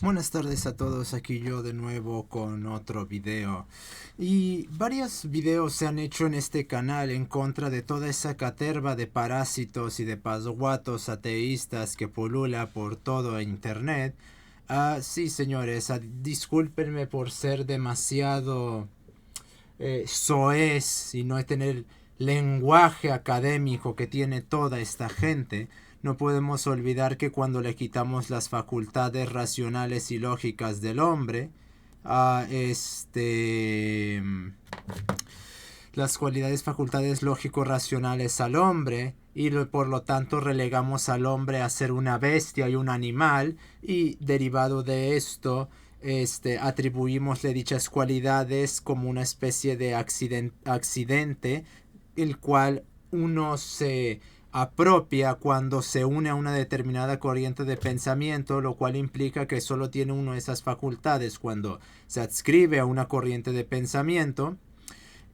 Buenas tardes a todos, aquí yo de nuevo con otro video. Y varios videos se han hecho en este canal en contra de toda esa caterva de parásitos y de pasguatos ateístas que pulula por todo internet. Sí, señores, discúlpenme por ser demasiado soez y no tener lenguaje académico que tiene toda esta gente. No podemos olvidar que cuando le quitamos las facultades racionales y lógicas del hombre, a las cualidades facultades lógico-racionales al hombre, y por lo tanto relegamos al hombre a ser una bestia y un animal, y derivado de esto atribuimosle dichas cualidades como una especie de accidente, el cual uno se apropia cuando se une a una determinada corriente de pensamiento, lo cual implica que solo tiene uno de esas facultades cuando se adscribe a una corriente de pensamiento.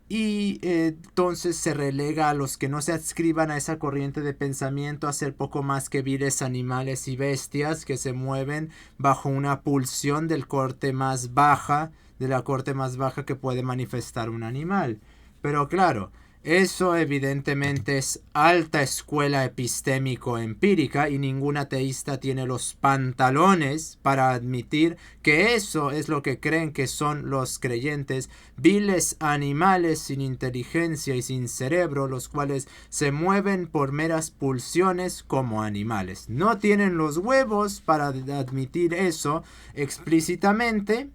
Y entonces se relega a los que no se adscriban a esa corriente de pensamiento a ser poco más que viles animales y bestias que se mueven bajo una pulsión del corte más baja, de la corte más baja que puede manifestar un animal. Pero claro, eso evidentemente es alta escuela epistémico-empírica y ningún ateísta tiene los pantalones para admitir que eso es lo que creen que son los creyentes, viles animales sin inteligencia y sin cerebro, los cuales se mueven por meras pulsiones como animales. No tienen los huevos para admitir eso explícitamente,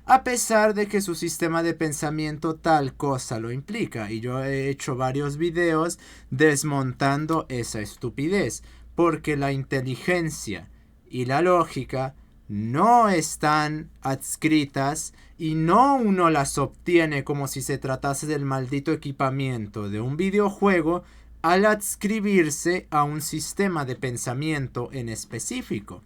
a pesar de que su sistema de pensamiento tal cosa lo implica. Y yo he hecho varios videos desmontando esa estupidez, porque la inteligencia y la lógica no están adscritas y no uno las obtiene como si se tratase del maldito equipamiento de un videojuego al adscribirse a un sistema de pensamiento en específico.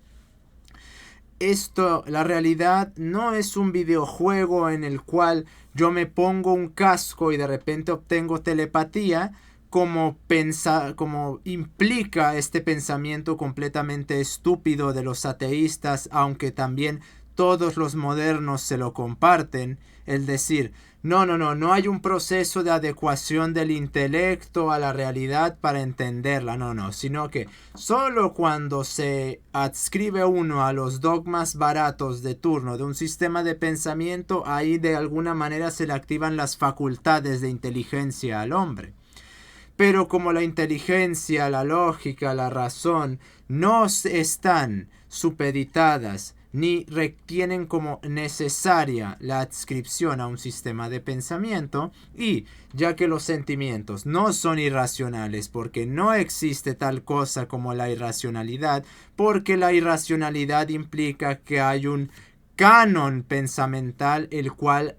La realidad no es un videojuego en el cual yo me pongo un casco y de repente obtengo telepatía, como implica este pensamiento completamente estúpido de los ateístas, aunque también todos los modernos se lo comparten, el decir, no hay un proceso de adecuación del intelecto a la realidad para entenderla, no, sino que solo cuando se adscribe uno a los dogmas baratos de turno de un sistema de pensamiento, ahí de alguna manera se le activan las facultades de inteligencia al hombre. Pero como la inteligencia, la lógica, la razón no están supeditadas ni retienen como necesaria la adscripción a un sistema de pensamiento, y ya que los sentimientos no son irracionales porque no existe tal cosa como la irracionalidad, porque la irracionalidad implica que hay un canon pensamental el cual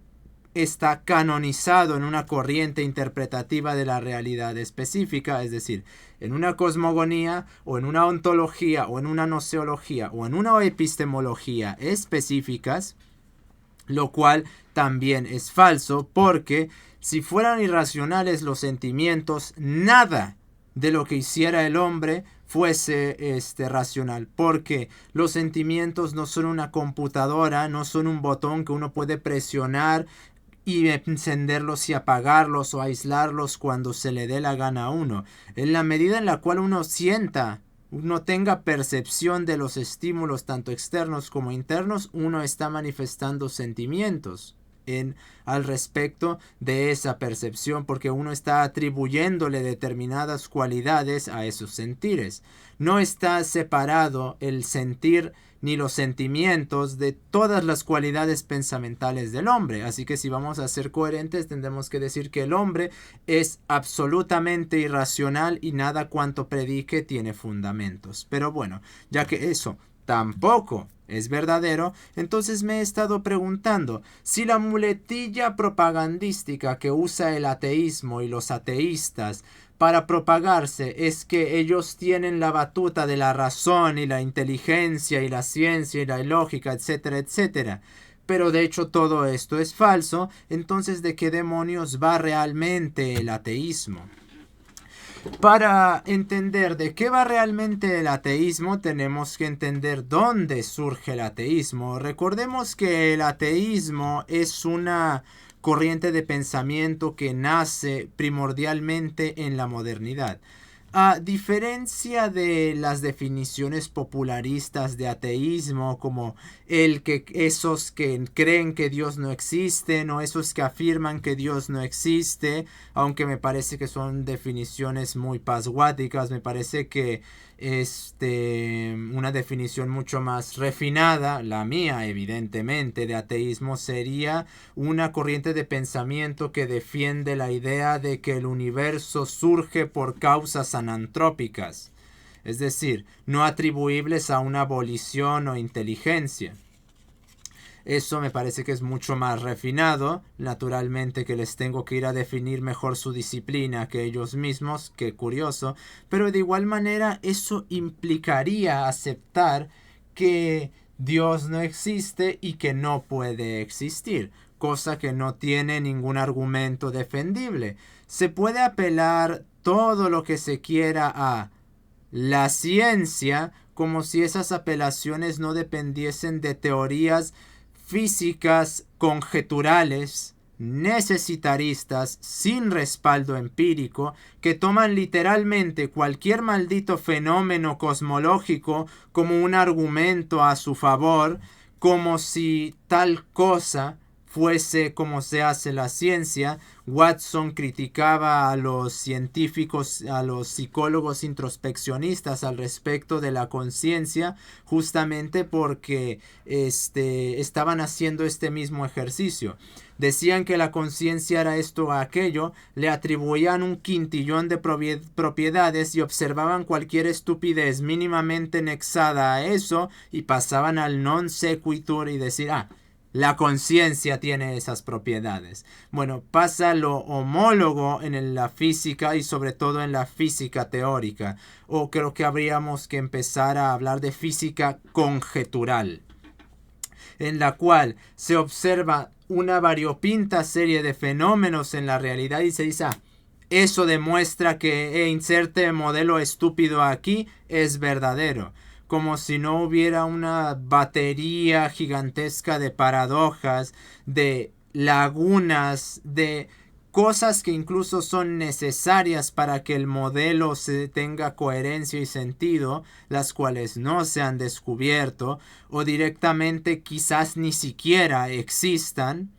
está canonizado en una corriente interpretativa de la realidad específica, es decir, en una cosmogonía o en una ontología o en una noseología o en una epistemología específicas, lo cual también es falso, porque si fueran irracionales los sentimientos, nada de lo que hiciera el hombre fuese racional, porque los sentimientos no son una computadora, no son un botón que uno puede presionar y encenderlos y apagarlos o aislarlos cuando se le dé la gana a uno. En la medida en la cual uno tenga percepción de los estímulos tanto externos como internos, uno está manifestando sentimientos al respecto de esa percepción, porque uno está atribuyéndole determinadas cualidades a esos sentires. No está separado el sentir ni los sentimientos de todas las cualidades pensamentales del hombre. Así que si vamos a ser coherentes, tendremos que decir que el hombre es absolutamente irracional y nada cuanto predique tiene fundamentos. Pero bueno, ya que eso tampoco es verdadero, entonces me he estado preguntando si la muletilla propagandística que usa el ateísmo y los ateístas para propagarse es que ellos tienen la batuta de la razón y la inteligencia y la ciencia y la lógica, etcétera, etcétera. Pero de hecho todo esto es falso, entonces ¿de qué demonios va realmente el ateísmo? Para entender de qué va realmente el ateísmo, tenemos que entender dónde surge el ateísmo. Recordemos que el ateísmo es una corriente de pensamiento que nace primordialmente en la modernidad. A diferencia de las definiciones popularistas de ateísmo, como esos que creen que Dios no existe o esos que afirman que Dios no existe, aunque me parece que son definiciones muy pasguáticas, me parece que una definición mucho más refinada, la mía evidentemente, de ateísmo sería una corriente de pensamiento que defiende la idea de que el universo surge por causas anantrópicas, es decir, no atribuibles a una volición o inteligencia. Eso me parece que es mucho más refinado. Naturalmente que les tengo que ir a definir mejor su disciplina que ellos mismos. Qué curioso. Pero de igual manera eso implicaría aceptar que Dios no existe y que no puede existir. Cosa que no tiene ningún argumento defendible. Se puede apelar todo lo que se quiera a la ciencia como si esas apelaciones no dependiesen de teorías físicas conjeturales, necesitaristas, sin respaldo empírico, que toman literalmente cualquier maldito fenómeno cosmológico como un argumento a su favor, como si tal cosa fuese como se hace la ciencia. Watson criticaba a los científicos, a los psicólogos introspeccionistas al respecto de la conciencia, justamente porque estaban haciendo este mismo ejercicio. Decían que la conciencia era esto o aquello, le atribuían un quintillón de propiedades y observaban cualquier estupidez mínimamente nexada a eso y pasaban al non sequitur y decir, la conciencia tiene esas propiedades. Bueno, pasa lo homólogo en la física y sobre todo en la física teórica. O creo que habríamos que empezar a hablar de física conjetural, en la cual se observa una variopinta serie de fenómenos en la realidad y se dice, eso demuestra que inserte modelo estúpido aquí es verdadero. Como si no hubiera una batería gigantesca de paradojas, de lagunas, de cosas que incluso son necesarias para que el modelo tenga coherencia y sentido, las cuales no se han descubierto o directamente quizás ni siquiera existan.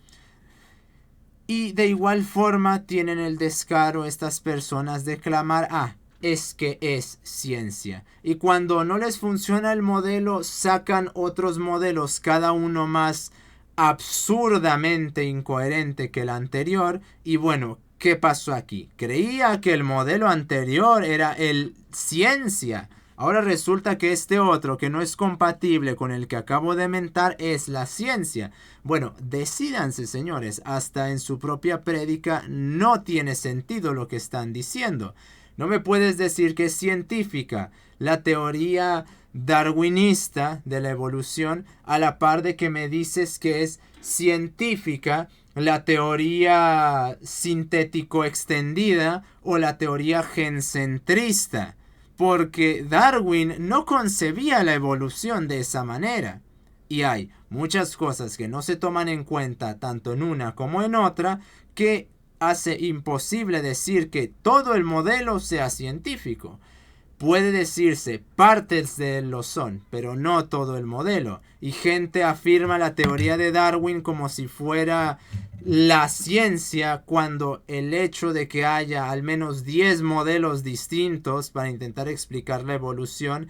Y de igual forma tienen el descaro estas personas de clamar, es que es ciencia. Y cuando no les funciona el modelo, sacan otros modelos, cada uno más absurdamente incoherente que el anterior. Y bueno, ¿qué pasó aquí? Creía que el modelo anterior era el ciencia. Ahora resulta que este otro, que no es compatible con el que acabo de mentar, es la ciencia. Bueno, decídanse, señores, hasta en su propia prédica no tiene sentido lo que están diciendo. No me puedes decir que es científica la teoría darwinista de la evolución a la par de que me dices que es científica la teoría sintético extendida o la teoría gencentrista. Porque Darwin no concebía la evolución de esa manera. Y hay muchas cosas que no se toman en cuenta tanto en una como en otra que hace imposible decir que todo el modelo sea científico. Puede decirse, partes de él lo son, pero no todo el modelo. Y gente afirma la teoría de Darwin como si fuera la ciencia, cuando el hecho de que haya al menos 10 modelos distintos para intentar explicar la evolución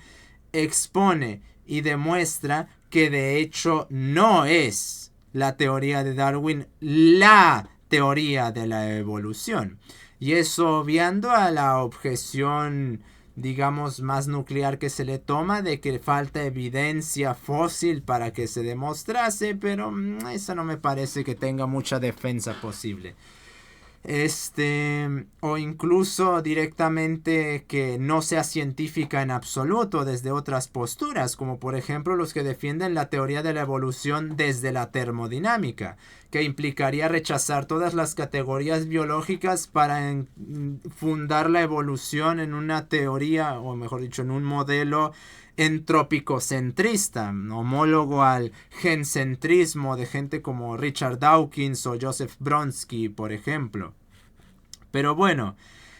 expone y demuestra que de hecho no es la teoría de Darwin la teoría de la evolución. Y eso obviando a la objeción, digamos, más nuclear que se le toma de que falta evidencia fósil para que se demostrase, pero eso no me parece que tenga mucha defensa posible. o incluso directamente que no sea científica en absoluto desde otras posturas, como por ejemplo los que defienden la teoría de la evolución desde la termodinámica, que implicaría rechazar todas las categorías biológicas para fundar la evolución en una teoría, o mejor dicho, en un modelo entropicocentrista, homólogo al gencentrismo de gente como Richard Dawkins o Joseph Bronsky, por ejemplo. Pero bueno,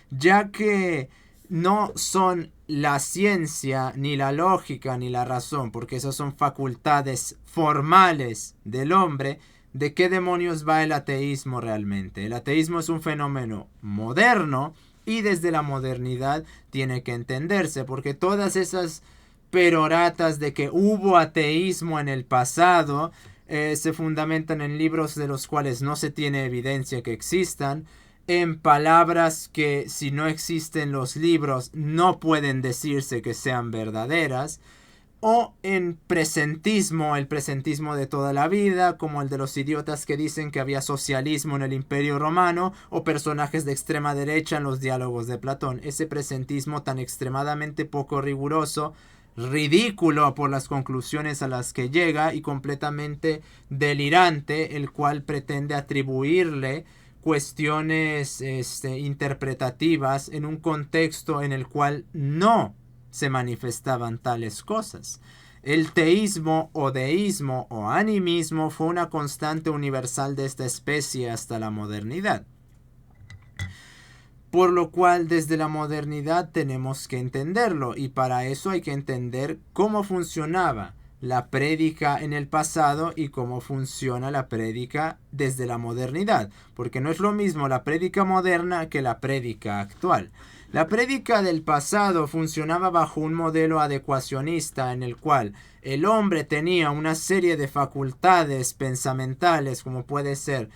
ya que no son la ciencia, ni la lógica, ni la razón, porque esas son facultades formales del hombre, ¿de qué demonios va el ateísmo realmente? El ateísmo es un fenómeno moderno y desde la modernidad tiene que entenderse, porque todas esas peroratas de que hubo ateísmo en el pasado se fundamentan en libros de los cuales no se tiene evidencia que existan, en palabras que si no existen los libros no pueden decirse que sean verdaderas, o en presentismo, el presentismo de toda la vida, como el de los idiotas que dicen que había socialismo en el Imperio Romano, o personajes de extrema derecha en los diálogos de Platón. Ese presentismo tan extremadamente poco riguroso, ridículo por las conclusiones a las que llega y completamente delirante, el cual pretende atribuirle cuestiones interpretativas en un contexto en el cual no se manifestaban tales cosas. El teísmo o deísmo o animismo fue una constante universal de esta especie hasta la modernidad. Por lo cual desde la modernidad tenemos que entenderlo, y para eso hay que entender cómo funcionaba la prédica en el pasado y cómo funciona la prédica desde la modernidad, porque no es lo mismo la prédica moderna que la prédica actual. La prédica del pasado funcionaba bajo un modelo adecuacionista en el cual el hombre tenía una serie de facultades pensamentales, como puede ser,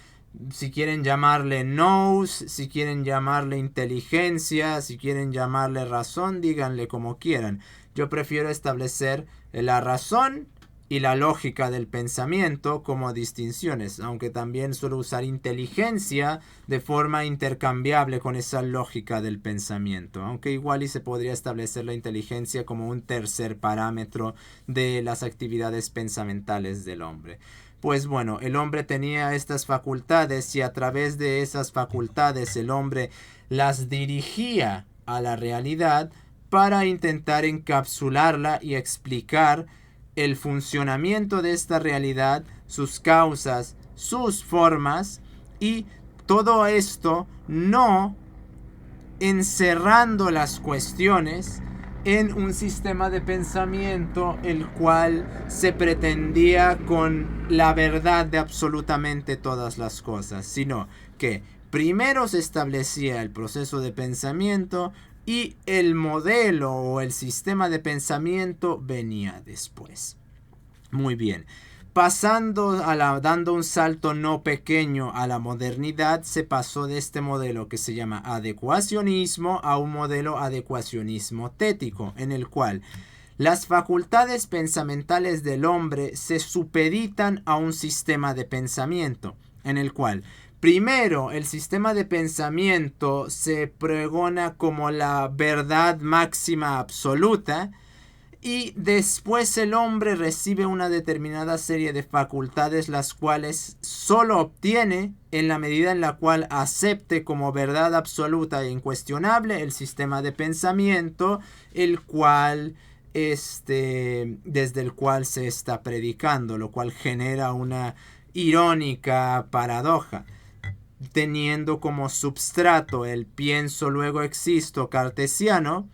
si quieren llamarle nous, si quieren llamarle inteligencia, si quieren llamarle razón, díganle como quieran. Yo prefiero establecer la razón y la lógica del pensamiento como distinciones, aunque también suelo usar inteligencia de forma intercambiable con esa lógica del pensamiento, aunque igual y se podría establecer la inteligencia como un tercer parámetro de las actividades pensamentales del hombre. Pues bueno, el hombre tenía estas facultades y a través de esas facultades el hombre las dirigía a la realidad para intentar encapsularla y explicar el funcionamiento de esta realidad, sus causas, sus formas, y todo esto no encerrando las cuestiones en un sistema de pensamiento el cual se pretendía con la verdad de absolutamente todas las cosas, sino que primero se establecía el proceso de pensamiento y el modelo o el sistema de pensamiento venía después. Muy bien. Dando un salto no pequeño a la modernidad, se pasó de este modelo que se llama adecuacionismo a un modelo adecuacionismo tético, en el cual las facultades pensamentales del hombre se supeditan a un sistema de pensamiento, en el cual primero el sistema de pensamiento se pregona como la verdad máxima absoluta, y después el hombre recibe una determinada serie de facultades, las cuales solo obtiene en la medida en la cual acepte como verdad absoluta e incuestionable el sistema de pensamiento, el cual desde el cual se está predicando, lo cual genera una irónica paradoja. Teniendo como substrato el pienso luego existo cartesiano,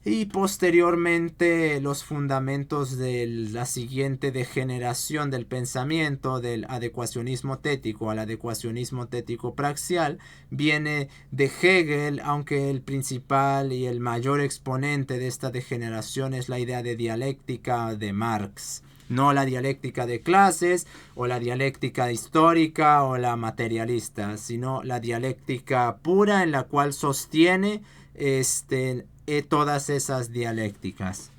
y posteriormente los fundamentos de la siguiente degeneración del pensamiento del adecuacionismo tético al adecuacionismo tético praxial viene de Hegel, aunque el principal y el mayor exponente de esta degeneración es la idea de dialéctica de Marx. No la dialéctica de clases o la dialéctica histórica o la materialista, sino la dialéctica pura en la cual sostiene todas esas dialécticas,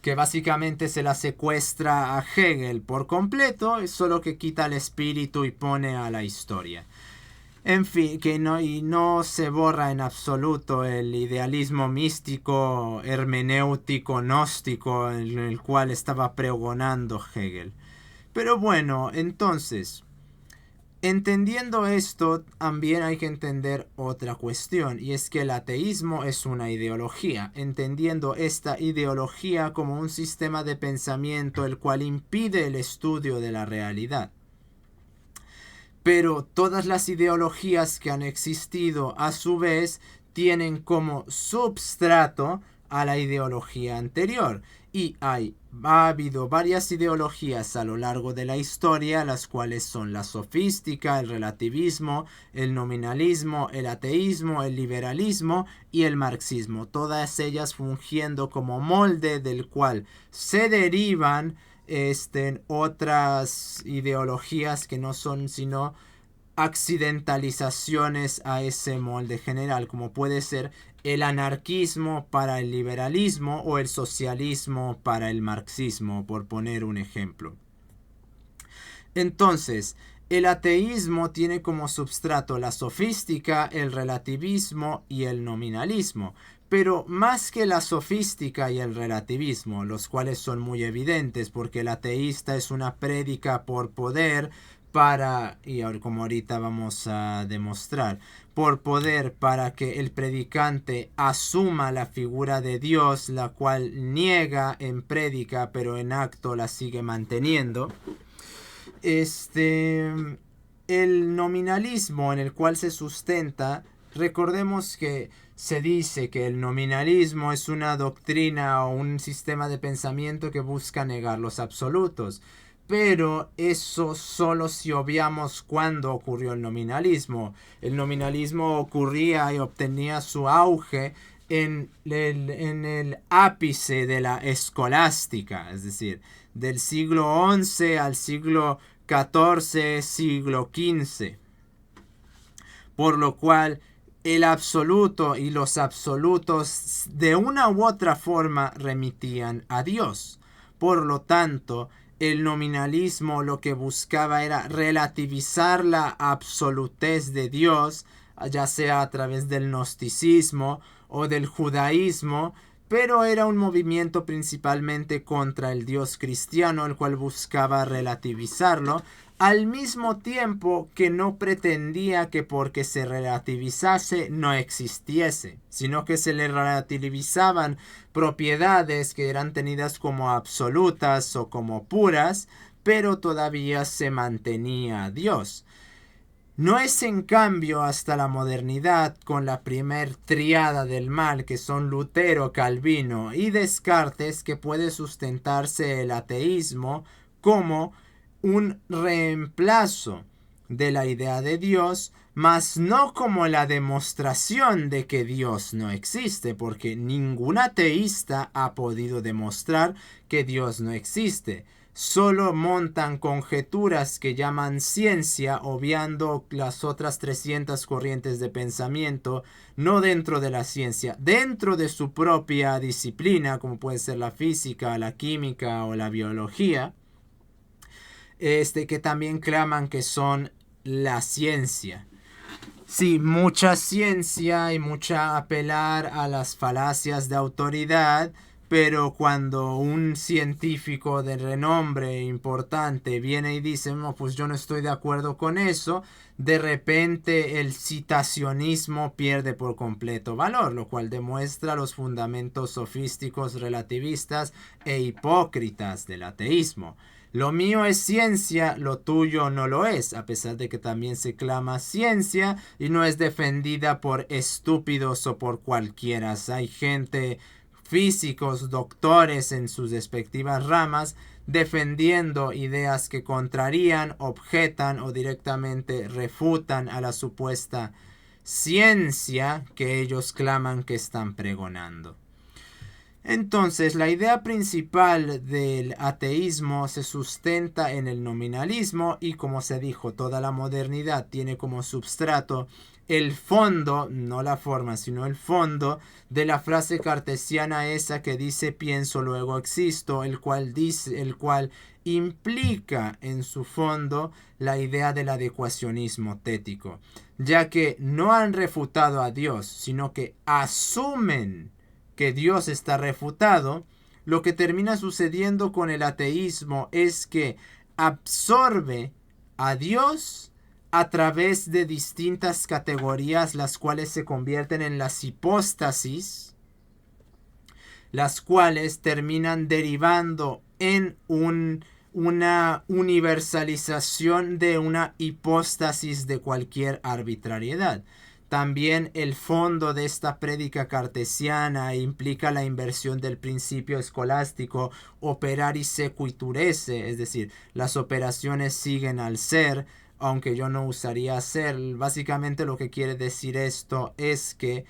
que básicamente se la secuestra a Hegel por completo, solo que quita el espíritu y pone a la historia. En fin, y no se borra en absoluto el idealismo místico, hermenéutico, gnóstico, en el cual estaba pregonando Hegel. Pero bueno, entonces, entendiendo esto, también hay que entender otra cuestión, y es que el ateísmo es una ideología, entendiendo esta ideología como un sistema de pensamiento el cual impide el estudio de la realidad. Pero todas las ideologías que han existido a su vez tienen como substrato a la ideología anterior. Y ha habido varias ideologías a lo largo de la historia, las cuales son la sofística, el relativismo, el nominalismo, el ateísmo, el liberalismo y el marxismo. Todas ellas fungiendo como molde del cual se derivan otras ideologías que no son sino accidentalizaciones a ese molde general, como puede ser el anarquismo para el liberalismo o el socialismo para el marxismo, por poner un ejemplo. Entonces, el ateísmo tiene como substrato la sofística, el relativismo y el nominalismo. Pero más que la sofística y el relativismo, los cuales son muy evidentes porque el ateísta es una prédica por poder y como ahorita vamos a demostrar, por poder para que el predicante asuma la figura de Dios, la cual niega en prédica pero en acto la sigue manteniendo. El nominalismo en el cual se sustenta, recordemos que se dice que el nominalismo es una doctrina o un sistema de pensamiento que busca negar los absolutos. Pero eso solo si obviamos cuándo ocurrió el nominalismo. El nominalismo ocurría y obtenía su auge en el ápice de la escolástica, es decir, del siglo XI al siglo XIV, siglo XV. Por lo cual el absoluto y los absolutos de una u otra forma remitían a Dios. Por lo tanto, el nominalismo lo que buscaba era relativizar la absolutez de Dios, ya sea a través del gnosticismo o del judaísmo, pero era un movimiento principalmente contra el Dios cristiano, el cual buscaba relativizarlo, al mismo tiempo que no pretendía que porque se relativizase no existiese, sino que se le relativizaban propiedades que eran tenidas como absolutas o como puras, pero todavía se mantenía Dios. No es en cambio hasta la modernidad, con la primer triada del mal, que son Lutero, Calvino y Descartes, que puede sustentarse el ateísmo como un reemplazo de la idea de Dios, mas no como la demostración de que Dios no existe, porque ningún ateísta ha podido demostrar que Dios no existe. Solo montan conjeturas que llaman ciencia, obviando las otras 300 corrientes de pensamiento, no dentro de la ciencia, dentro de su propia disciplina, como puede ser la física, la química o la biología, que también claman que son la ciencia. Sí, mucha ciencia y mucha apelar a las falacias de autoridad, pero cuando un científico de renombre importante viene y dice, no, pues yo no estoy de acuerdo con eso, de repente el citacionismo pierde por completo valor, lo cual demuestra los fundamentos sofísticos, relativistas e hipócritas del ateísmo. Lo mío es ciencia, lo tuyo no lo es, a pesar de que también se clama ciencia y no es defendida por estúpidos o por cualquiera. Hay gente, físicos, doctores en sus respectivas ramas, defendiendo ideas que contrarían, objetan o directamente refutan a la supuesta ciencia que ellos claman que están pregonando. Entonces, la idea principal del ateísmo se sustenta en el nominalismo y, como se dijo, toda la modernidad tiene como substrato el fondo, no la forma, sino el fondo de la frase cartesiana esa que dice pienso luego existo, el cual implica en su fondo la idea del adecuacionismo tético, ya que no han refutado a Dios, sino que asumen que Dios está refutado. Lo que termina sucediendo con el ateísmo es que absorbe a Dios a través de distintas categorías, las cuales se convierten en las hipóstasis, las cuales terminan derivando en una universalización de una hipóstasis de cualquier arbitrariedad. También el fondo de esta prédica cartesiana implica la inversión del principio escolástico operari sequiturese, es decir, las operaciones siguen al ser, aunque yo no usaría ser. Básicamente lo que quiere decir esto es que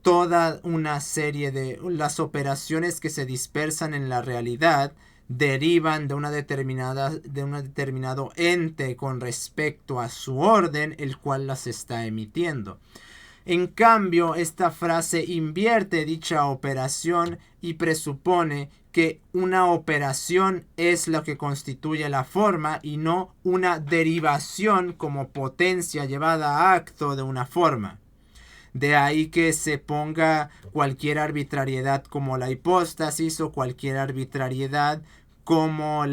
toda una serie de las operaciones que se dispersan en la realidad derivan de un determinado ente con respecto a su orden, el cual las está emitiendo. En cambio, esta frase invierte dicha operación y presupone que una operación es lo que constituye la forma y no una derivación como potencia llevada a acto de una forma. De ahí que se ponga cualquier arbitrariedad como la hipóstasis o cualquier arbitrariedad como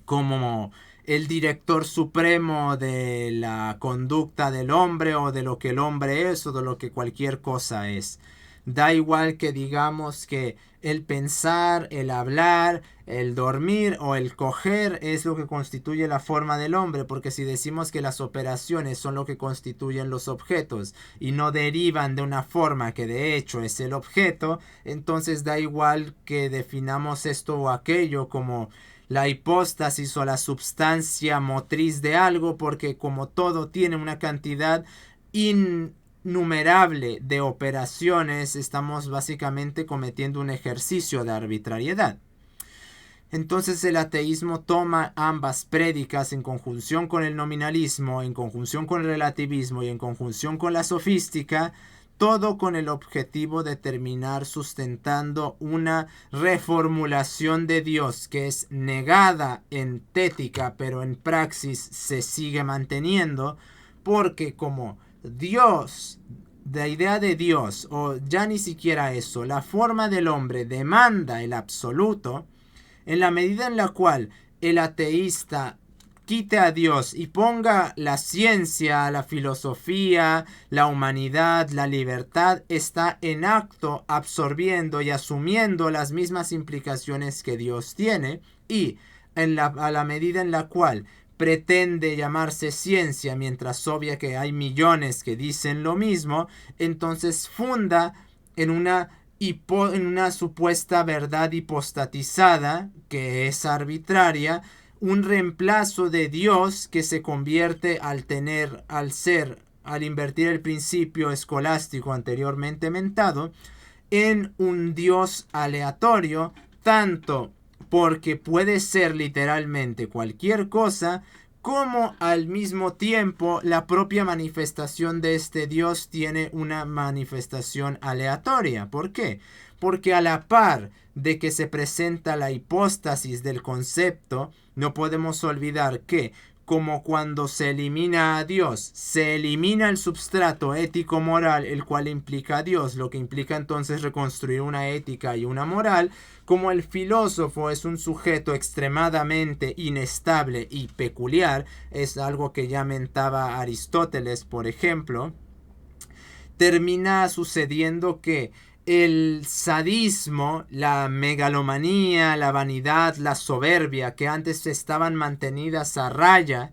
como el director supremo de la conducta del hombre o de lo que el hombre es o de lo que cualquier cosa es. Da igual que digamos que el pensar, el hablar, el dormir o el coger es lo que constituye la forma del hombre, porque si decimos que las operaciones son lo que constituyen los objetos y no derivan de una forma que de hecho es el objeto, entonces da igual que definamos esto o aquello como la hipóstasis o la substancia motriz de algo, porque como todo tiene una cantidad innumerable de operaciones, estamos básicamente cometiendo un ejercicio de arbitrariedad. Entonces el ateísmo toma ambas prédicas en conjunción con el nominalismo, en conjunción con el relativismo y en conjunción con la sofística, todo con el objetivo de terminar sustentando una reformulación de Dios que es negada en tética, pero en praxis se sigue manteniendo, porque como Dios, la idea de Dios, o ya ni siquiera eso, la forma del hombre demanda el absoluto, en la medida en la cual el ateísta quite a Dios y ponga la ciencia, la filosofía, la humanidad, la libertad, está en acto absorbiendo y asumiendo las mismas implicaciones que Dios tiene, y a la medida en la cual pretende llamarse ciencia mientras obvia que hay millones que dicen lo mismo, entonces funda en una supuesta verdad hipostatizada que es arbitraria, un reemplazo de Dios que se convierte al invertir el principio escolástico anteriormente mentado, en un Dios aleatorio, tanto porque puede ser literalmente cualquier cosa, como al mismo tiempo la propia manifestación de este Dios tiene una manifestación aleatoria. ¿Por qué? Porque a la par de que se presenta la hipóstasis del concepto, no podemos olvidar que, como cuando se elimina a Dios, se elimina el substrato ético-moral, el cual implica a Dios, lo que implica entonces reconstruir una ética y una moral. Como el filósofo es un sujeto extremadamente inestable y peculiar, es algo que ya mentaba Aristóteles, por ejemplo, termina sucediendo que el sadismo, la megalomanía, la vanidad, la soberbia, que antes estaban mantenidas a raya,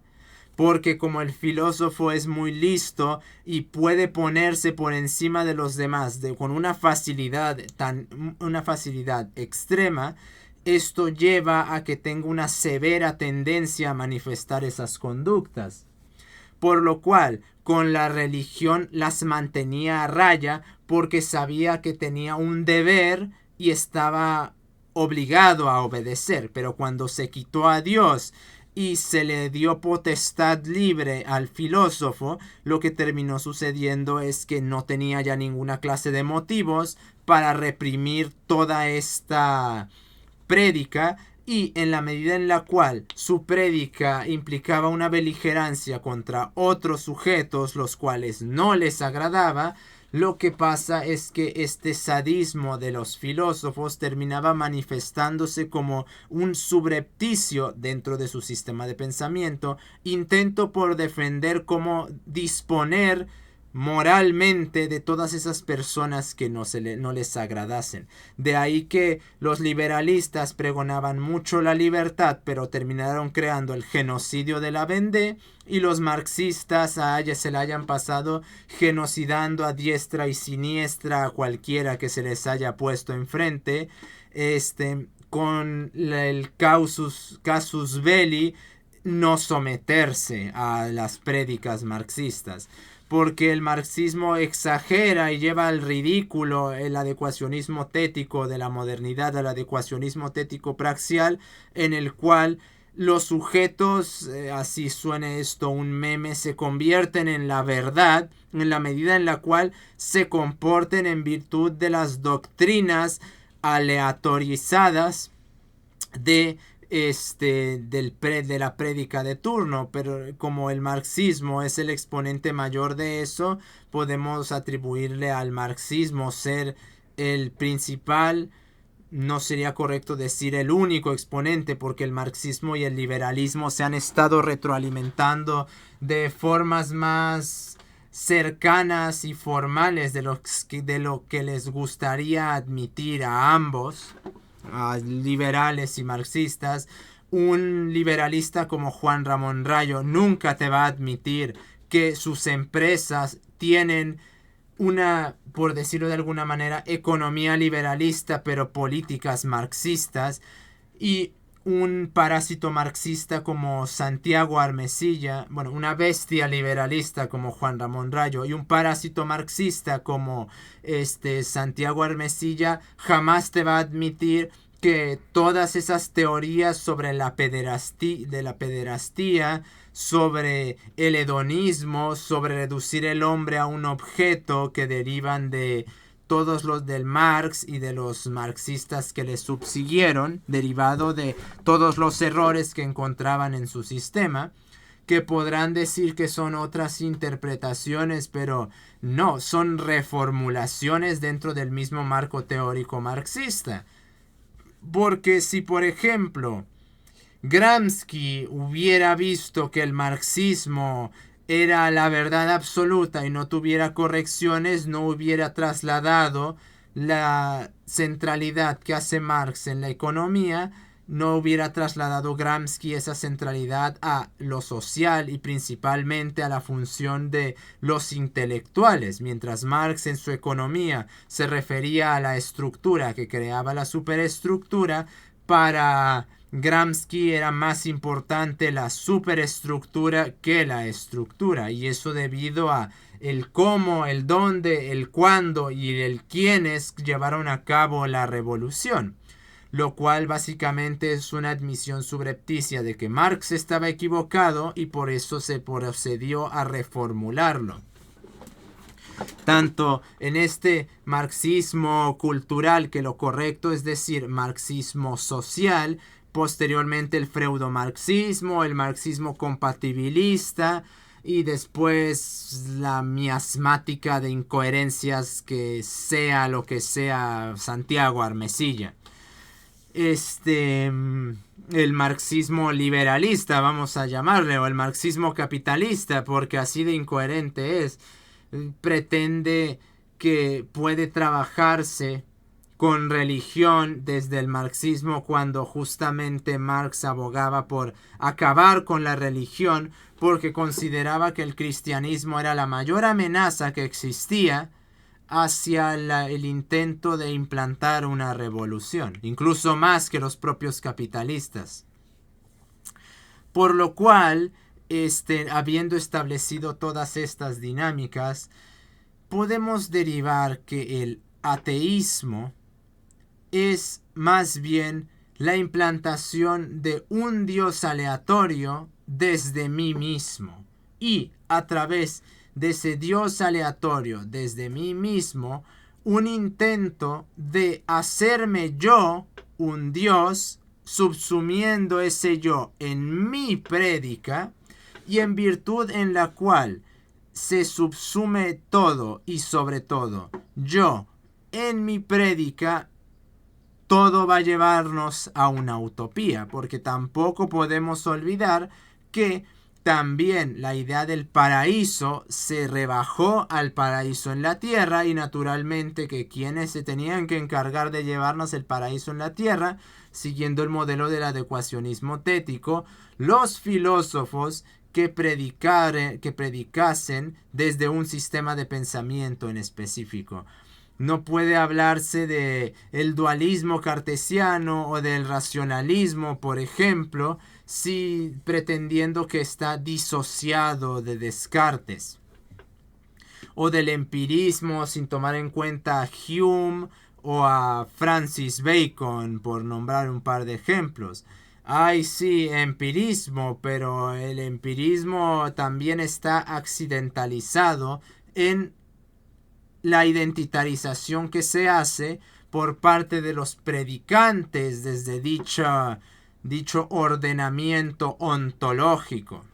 porque como el filósofo es muy listo y puede ponerse por encima de los demás con una facilidad extrema, esto lleva a que tenga una severa tendencia a manifestar esas conductas. Por lo cual, con la religión las mantenía a raya porque sabía que tenía un deber y estaba obligado a obedecer. Pero cuando se quitó a Dios y se le dio potestad libre al filósofo, lo que terminó sucediendo es que no tenía ya ninguna clase de motivos para reprimir toda esta prédica, y en la medida en la cual su prédica implicaba una beligerancia contra otros sujetos los cuales no les agradaba, lo que pasa es que este sadismo de los filósofos terminaba manifestándose como un subrepticio dentro de su sistema de pensamiento, intento por defender cómo disponer moralmente de todas esas personas que no les agradasen. De ahí que los liberalistas pregonaban mucho la libertad, pero terminaron creando el genocidio de la Vendée, y los marxistas se la hayan pasado genocidando a diestra y siniestra a cualquiera que se les haya puesto enfrente, con el casus belli, no someterse a las prédicas marxistas, porque el marxismo exagera y lleva al ridículo el adecuacionismo tético de la modernidad, al adecuacionismo tético praxial, en el cual los sujetos, así suene esto un meme, se convierten en la verdad en la medida en la cual se comporten en virtud de las doctrinas aleatorizadas de de la prédica de turno. Pero como el marxismo es el exponente mayor de eso, podemos atribuirle al marxismo ser el principal. No sería correcto decir el único exponente, porque el marxismo y el liberalismo se han estado retroalimentando de formas más cercanas y formales de lo que les gustaría admitir a ambos, a liberales y marxistas. Un liberalista como Juan Ramón Rayo nunca te va a admitir que sus empresas tienen una, por decirlo de alguna manera, economía liberalista pero políticas marxistas. Y un parásito marxista como Santiago Armesilla, bueno, una bestia liberalista como Juan Ramón Rayo y un parásito marxista como Santiago Armesilla, jamás te va a admitir que todas esas teorías sobre la pederastía, sobre el hedonismo, sobre reducir el hombre a un objeto, que derivan de todos los del Marx y de los marxistas que le subsiguieron, derivado de todos los errores que encontraban en su sistema, que podrán decir que son otras interpretaciones, pero no, son reformulaciones dentro del mismo marco teórico marxista. Porque si, por ejemplo, Gramsci hubiera visto que el marxismo era la verdad absoluta y no tuviera correcciones, no hubiera trasladado la centralidad que hace Marx en la economía, no hubiera trasladado Gramsci esa centralidad a lo social y principalmente a la función de los intelectuales. Mientras Marx en su economía se refería a la estructura que creaba la superestructura, para Gramsci era más importante la superestructura que la estructura, y eso debido a el cómo, el dónde, el cuándo y el quiénes llevaron a cabo la revolución, lo cual básicamente es una admisión subrepticia de que Marx estaba equivocado y por eso se procedió a reformularlo. Tanto en este marxismo cultural, que lo correcto es decir marxismo social, posteriormente el freudomarxismo, el marxismo compatibilista y después la miasmática de incoherencias que sea lo que sea Santiago Armesilla. El marxismo liberalista, vamos a llamarle, o el marxismo capitalista, porque así de incoherente es. Pretende que puede trabajarse con religión desde el marxismo, cuando justamente Marx abogaba por acabar con la religión, porque consideraba que el cristianismo era la mayor amenaza que existía hacia el intento de implantar una revolución, incluso más que los propios capitalistas. Por lo cual, habiendo establecido todas estas dinámicas, podemos derivar que el ateísmo es más bien la implantación de un Dios aleatorio desde mí mismo. Y a través de ese Dios aleatorio desde mí mismo, un intento de hacerme yo un Dios, subsumiendo ese yo en mi prédica, y en virtud en la cual se subsume todo y sobre todo yo en mi prédica, todo va a llevarnos a una utopía, porque tampoco podemos olvidar que también la idea del paraíso se rebajó al paraíso en la tierra, y naturalmente que quienes se tenían que encargar de llevarnos el paraíso en la tierra, siguiendo el modelo del adecuacionismo tético, los filósofos que predicasen desde un sistema de pensamiento en específico. No puede hablarse de el dualismo cartesiano o del racionalismo, por ejemplo, si pretendiendo que está disociado de Descartes, o del empirismo sin tomar en cuenta a Hume o a Francis Bacon, por nombrar un par de ejemplos. Ay, sí, empirismo, pero el empirismo también está accidentalizado en la identitarización que se hace por parte de los predicantes desde dicho ordenamiento ontológico.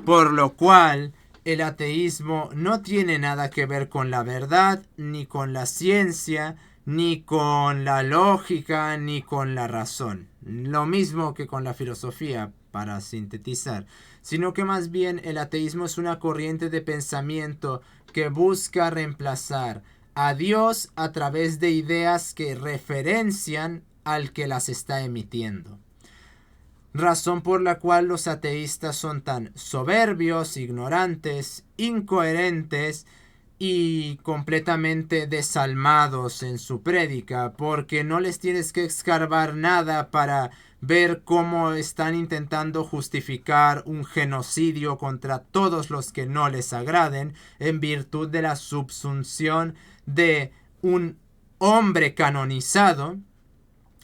Por lo cual, el ateísmo no tiene nada que ver con la verdad, ni con la ciencia, ni con la lógica, ni con la razón. Lo mismo que con la filosofía, para sintetizar. Sino que más bien el ateísmo es una corriente de pensamiento que busca reemplazar a Dios a través de ideas que referencian al que las está emitiendo. Razón por la cual los ateístas son tan soberbios, ignorantes, incoherentes y completamente desalmados en su prédica, porque no les tienes que escarbar nada para ver cómo están intentando justificar un genocidio contra todos los que no les agraden en virtud de la subsunción de un hombre canonizado,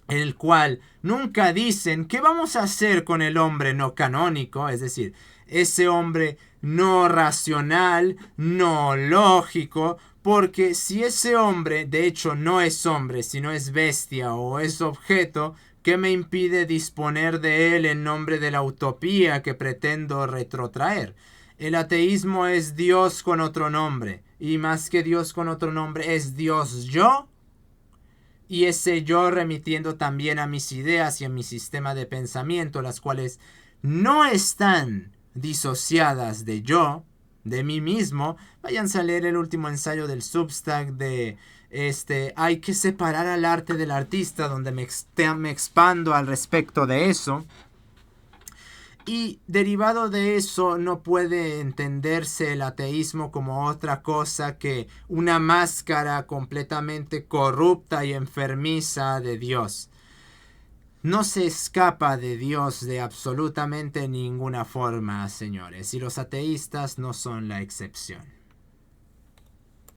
el cual nunca dicen qué vamos a hacer con el hombre no canónico, es decir, ese hombre no racional, no lógico, porque si ese hombre de hecho no es hombre, sino es bestia o es objeto, ¿qué me impide disponer de él en nombre de la utopía que pretendo retrotraer? El ateísmo es Dios con otro nombre, y más que Dios con otro nombre es Dios yo, y ese yo remitiendo también a mis ideas y a mi sistema de pensamiento, las cuales no están disociadas de yo, de mí mismo. Váyanse a leer el último ensayo del Substack de hay que separar al arte del artista, donde me expando al respecto de eso. Y derivado de eso no puede entenderse el ateísmo como otra cosa que una máscara completamente corrupta y enfermiza de Dios. No se escapa de Dios de absolutamente ninguna forma, señores, y los ateístas no son la excepción.